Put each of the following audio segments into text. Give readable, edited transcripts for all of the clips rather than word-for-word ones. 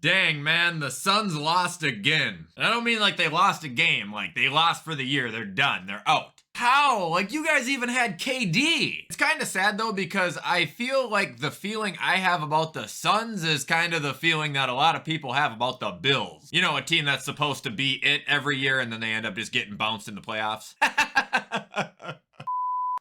Dang, man, the Suns lost again. And I don't mean like they lost a game, like they lost for the year. They're done. They're out. How? Like, you guys even had KD. It's kind of sad though, because I feel like the feeling I have about the Suns is kind of the feeling that a lot of people have about the Bills. You know, a team that's supposed to be it every year and then they end up just getting bounced in the playoffs.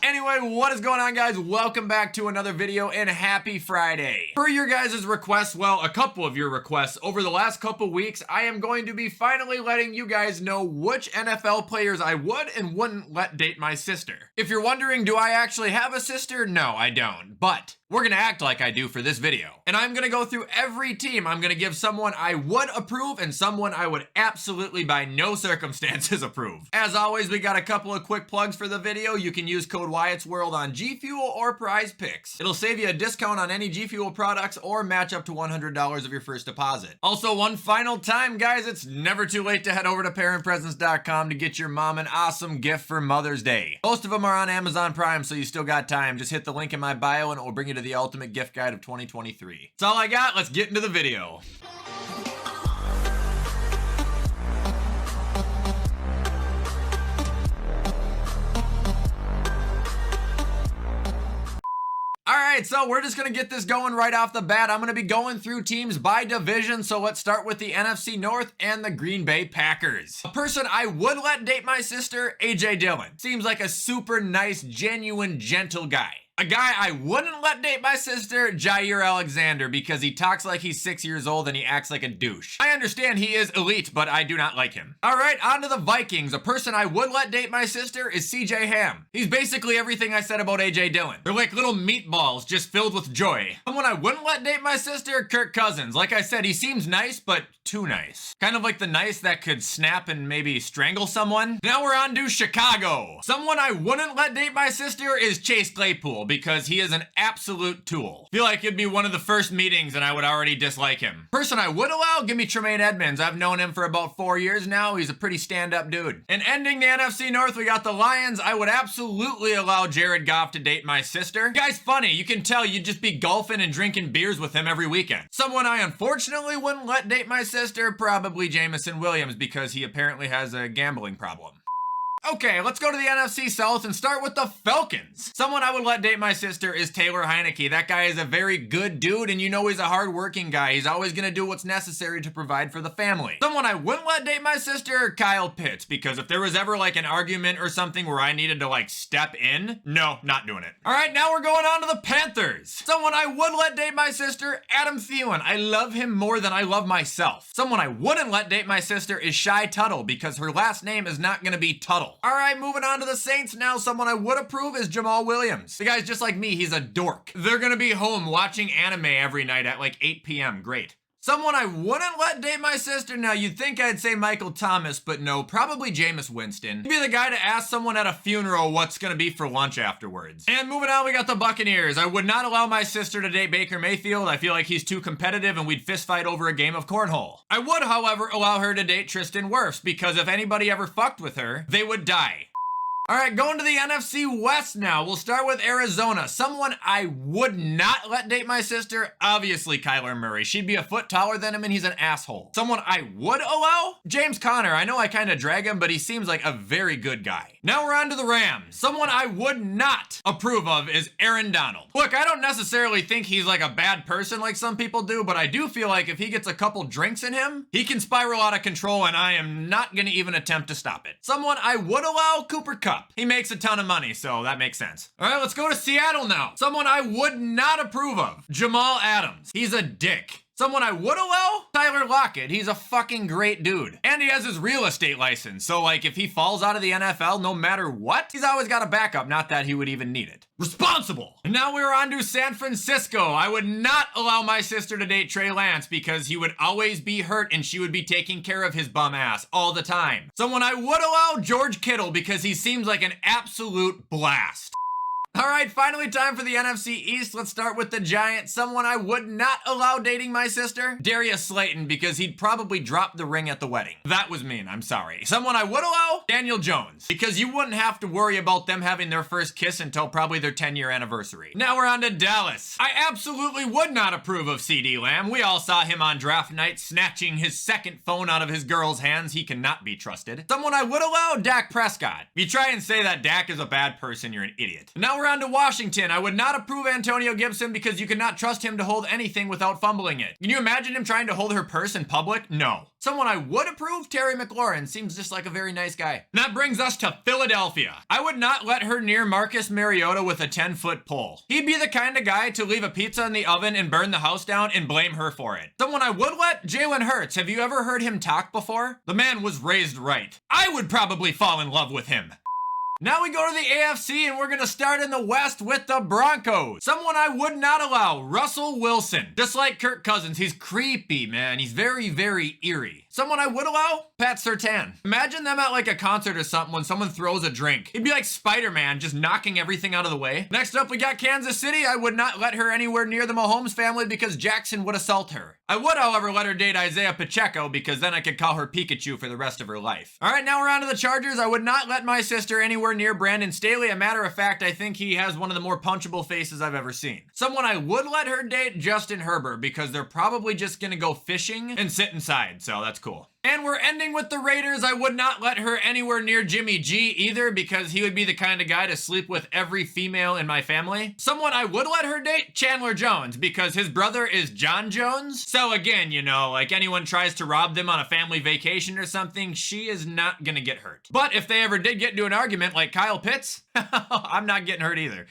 Anyway, what is going on, guys? Welcome back to another video and happy Friday. Per your guys' requests, well, a couple of your requests, over the last couple weeks, I am going to be finally letting you guys know which NFL players I would and wouldn't let date my sister. If you're wondering, do I actually have a sister? No, I don't. But we're gonna act like I do for this video. And I'm gonna go through every team. I'm gonna give someone I would approve and someone I would absolutely by no circumstances approve. As always, we got a couple of quick plugs for the video. You can use code WyattzWorld on G Fuel or Prize Picks. It'll save you a discount on any G Fuel products or match up to $100 of your first deposit. Also, one final time, guys, it's never too late to head over to parentpresents.com to get your mom an awesome gift for Mother's Day. Most of them are on Amazon Prime, so you still got time. Just hit the link in my bio and it will bring you to the ultimate gift guide of 2023. That's all I got. Let's get into the video. Alright, so we're just gonna get this going right off the bat. I'm gonna be going through teams by division, so let's start with the NFC North and the Green Bay Packers. A person I would let date my sister, AJ Dillon. Seems like a super nice, genuine, gentle guy. A guy I wouldn't let date my sister, Jair Alexander, because he talks like he's 6 years old and he acts like a douche. I understand he is elite, but I do not like him. Alright, on to the Vikings. A person I would let date my sister is CJ Ham. He's basically everything I said about AJ Dillon. They're like little meatballs just filled with joy. Someone I wouldn't let date my sister, Kirk Cousins. Like I said, he seems nice, but too nice. Kind of like the nice that could snap and maybe strangle someone. Now we're on to Chicago. Someone I wouldn't let date my sister is Chase Claypool, because he is an absolute tool. Feel like it'd be one of the first meetings and I would already dislike him. Person I would allow, give me Tremaine Edmonds. I've known him for about 4 years now. He's a pretty stand-up dude. And ending the NFC North, we got the Lions. I would absolutely allow Jared Goff to date my sister. Guy's funny. You can tell you'd just be golfing and drinking beers with him every weekend. Someone I unfortunately wouldn't let date my sister, probably Jameson Williams, because he apparently has a gambling problem. Okay, let's go to the NFC South and start with the Falcons. Someone I would let date my sister is Taylor Heineke. That guy is a very good dude, and you know he's a hard-working guy. He's always gonna do what's necessary to provide for the family. Someone I wouldn't let date my sister, Kyle Pitts, because if there was ever like an argument or something where I needed to like step in, no, not doing it. All right, now we're going on to the Panthers. Someone I would let date my sister, Adam Thielen. I love him more than I love myself. Someone I wouldn't let date my sister is Shy Tuttle, because her last name is not gonna be Tuttle. All right, moving on to the Saints now. Someone I would approve is Jamal Williams. The guy's just like me. He's a dork. They're gonna be home watching anime every night at like 8 p.m. Great. Someone I wouldn't let date my sister. Now, you'd think I'd say Michael Thomas, but no, probably Jameis Winston. He'd be the guy to ask someone at a funeral what's gonna be for lunch afterwards. And moving on, we got the Buccaneers. I would not allow my sister to date Baker Mayfield. I feel like he's too competitive and we'd fist fight over a game of cornhole. I would, however, allow her to date Tristan Wirfs, because if anybody ever fucked with her, they would die. All right, going to the NFC West now. We'll start with Arizona. Someone I would not let date my sister, obviously Kyler Murray. She'd be a foot taller than him and he's an asshole. Someone I would allow? James Conner. I know I kind of drag him, but he seems like a very good guy. Now we're on to the Rams. Someone I would not approve of is Aaron Donald. Look, I don't necessarily think he's like a bad person like some people do, but I do feel like if he gets a couple drinks in him, he can spiral out of control and I am not gonna even attempt to stop it. Someone I would allow, Cooper Kupp. He makes a ton of money, so that makes sense. All right, let's go to Seattle now. Someone I would not approve of, Jamal Adams. He's a dick. Someone I would allow? Tyler Lockett. He's a fucking great dude. And he has his real estate license, so like if he falls out of the NFL, no matter what, he's always got a backup, not that he would even need it. Responsible. And now we're on to San Francisco. I would not allow my sister to date Trey Lance because he would always be hurt and she would be taking care of his bum ass all the time. Someone I would allow, George Kittle, because he seems like an absolute blast. All right, finally time for the NFC East. Let's start with the Giant. Someone I would not allow dating my sister, Darius Slayton, because he'd probably drop the ring at the wedding. That was mean, I'm sorry. Someone I would allow, Daniel Jones, because you wouldn't have to worry about them having their first kiss until probably their 10-year anniversary. Now we're on to Dallas. I absolutely would not approve of CD Lamb. We all saw him on draft night snatching his second phone out of his girl's hands. He cannot be trusted. Someone I would allow, Dak Prescott. If you try and say that Dak is a bad person, you're an idiot. Now we're on to Washington. I would not approve Antonio Gibson because you cannot trust him to hold anything without fumbling it. Can you imagine him trying to hold her purse in public? No. Someone I would approve, Terry McLaurin. Seems just like a very nice guy. And that brings us to Philadelphia. I would not let her near Marcus Mariota with a 10-foot pole. He'd be the kind of guy to leave a pizza in the oven and burn the house down and blame her for it. Someone I would let, Jalen Hurts. Have you ever heard him talk before? The man was raised right. I would probably fall in love with him. Now we go to the AFC, and we're going to start in the West with the Broncos. Someone I would not allow, Russell Wilson. Just like Kirk Cousins, he's creepy, man. He's very, very eerie. Someone I would allow, Pat Surtain. Imagine them at like a concert or something when someone throws a drink. He'd be like Spider-Man, just knocking everything out of the way. Next up, we got Kansas City. I would not let her anywhere near the Mahomes family because Jackson would assault her. I would, however, let her date Isaiah Pacheco because then I could call her Pikachu for the rest of her life. All right, now we're on to the Chargers. I would not let my sister anywhere near Brandon Staley. A matter of fact, I think he has one of the more punchable faces I've ever seen. Someone I would let her date, Justin Herbert, because they're probably just gonna go fishing and sit inside, so that's cool. And we're ending with the Raiders. I would not let her anywhere near Jimmy G either because he would be the kind of guy to sleep with every female in my family. Someone I would let her date, Chandler Jones, because his brother is John Jones. So again, you know, like anyone tries to rob them on a family vacation or something, she is not gonna get hurt. But if they ever did get into an argument like Kyle Pitts, I'm not getting hurt either.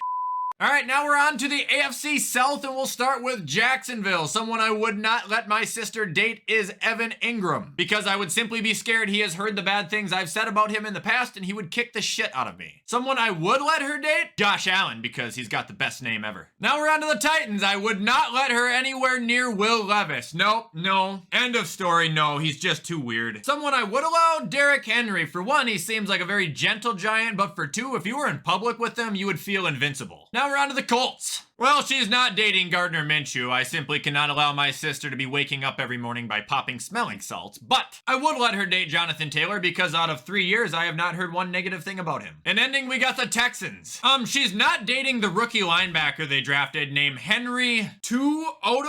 All right, now we're on to the AFC South, and we'll start with Jacksonville. Someone I would not let my sister date is Evan Ingram, because I would simply be scared he has heard the bad things I've said about him in the past, and he would kick the shit out of me. Someone I would let her date, Josh Allen, because he's got the best name ever. Now we're on to the Titans. I would not let her anywhere near Will Levis. Nope, no. End of story, no. He's just too weird. Someone I would allow, Derrick Henry. For one, he seems like a very gentle giant, but for two, if you were in public with him, you would feel invincible. Now we're on to the Colts. Well, she's not dating Gardner Minshew. I simply cannot allow my sister to be waking up every morning by popping smelling salts, but I would let her date Jonathan Taylor because out of 3 years, I have not heard one negative thing about him. And ending, we got the Texans. She's not dating the rookie linebacker they drafted named Henry Tuoto?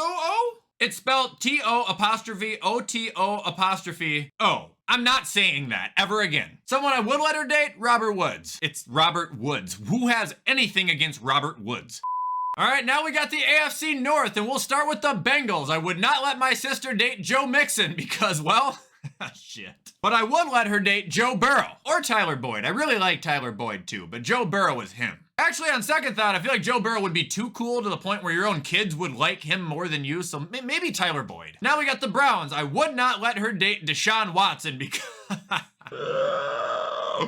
It's spelled T-O'-O'-O-T-O'-O. I'm not saying that ever again. Someone I would let her date, Robert Woods. It's Robert Woods. Who has anything against Robert Woods? All right, now we got the AFC North, and we'll start with the Bengals. I would not let my sister date Joe Mixon because, well, shit. But I would let her date Joe Burrow or Tyler Boyd. I really like Tyler Boyd too, but Joe Burrow is him. Actually, on second thought, I feel like Joe Burrow would be too cool to the point where your own kids would like him more than you, so maybe Tyler Boyd. Now we got the Browns. I would not let her date Deshaun Watson because...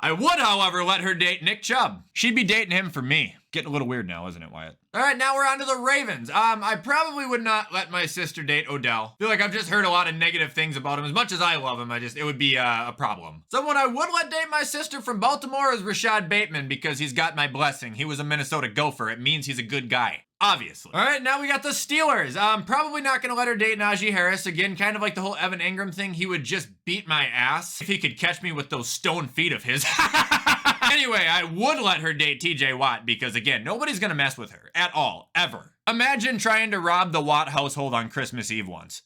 I would, however, let her date Nick Chubb. She'd be dating him for me. Getting a little weird now, isn't it, Wyatt? All right, now we're on to the Ravens. I probably would not let my sister date Odell. I feel like I've just heard a lot of negative things about him. As much as I love him, it would be a problem. Someone I would let date my sister from Baltimore is Rashad Bateman because he's got my blessing. He was a Minnesota Gopher. It means he's a good guy. Obviously. All right, now we got the Steelers. I'm probably not going to let her date Najee Harris. Again, kind of like the whole Evan Ingram thing. He would just beat my ass if he could catch me with those stone feet of his. Anyway, I would let her date TJ Watt because, again, nobody's going to mess with her at all, ever. Imagine trying to rob the Watt household on Christmas Eve once.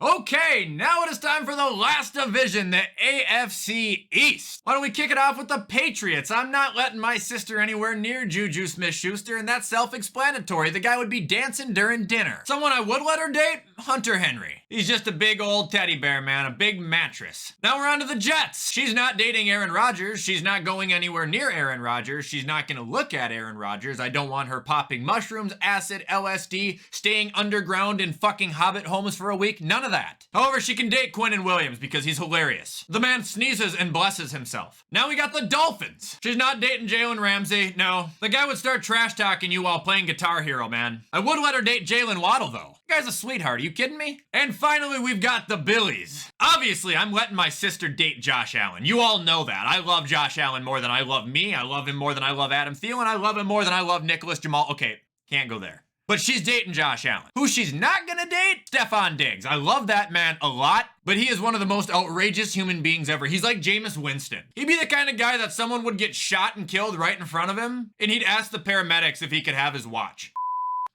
Okay, now it is time for the last division, the AFC East. Why don't we kick it off with the Patriots? I'm not letting my sister anywhere near Juju Smith-Schuster, and that's self-explanatory. The guy would be dancing during dinner. Someone I would let her date? Hunter Henry. He's just a big old teddy bear, man, a big mattress. Now we're on to the Jets. She's not dating Aaron Rodgers. She's not going anywhere near Aaron Rodgers. She's not going to look at Aaron Rodgers. I don't want her popping mushrooms, acid, LSD, staying underground in fucking hobbit homes for a week. None of that. However, she can date Quinnen Williams because he's hilarious. The man sneezes and blesses himself. Now we got the Dolphins. She's not dating Jalen Ramsey. No. The guy would start trash talking you while playing Guitar Hero, man. I would let her date Jalen Waddle, though. The guy's a sweetheart. Are you kidding me? And finally, we've got the Billies. Obviously, I'm letting my sister date Josh Allen. You all know that. I love Josh Allen more than I love me. I love him more than I love Adam Thielen. I love him more than I love Nicholas Jamal. Okay, can't go there. But she's dating Josh Allen. Who she's not gonna date? Stefon Diggs. I love that man a lot, but he is one of the most outrageous human beings ever. He's like Jameis Winston. He'd be the kind of guy that someone would get shot and killed right in front of him, and he'd ask the paramedics if he could have his watch.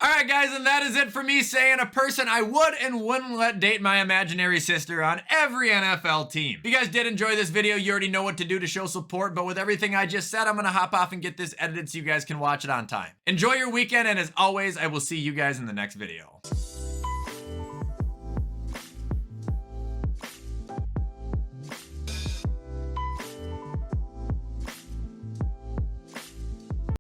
Alright guys, and that is it for me saying a person I would and wouldn't let date my imaginary sister on every NFL team. If you guys did enjoy this video, you already know what to do to show support, but with everything I just said, I'm gonna hop off and get this edited so you guys can watch it on time. Enjoy your weekend, and as always, I will see you guys in the next video.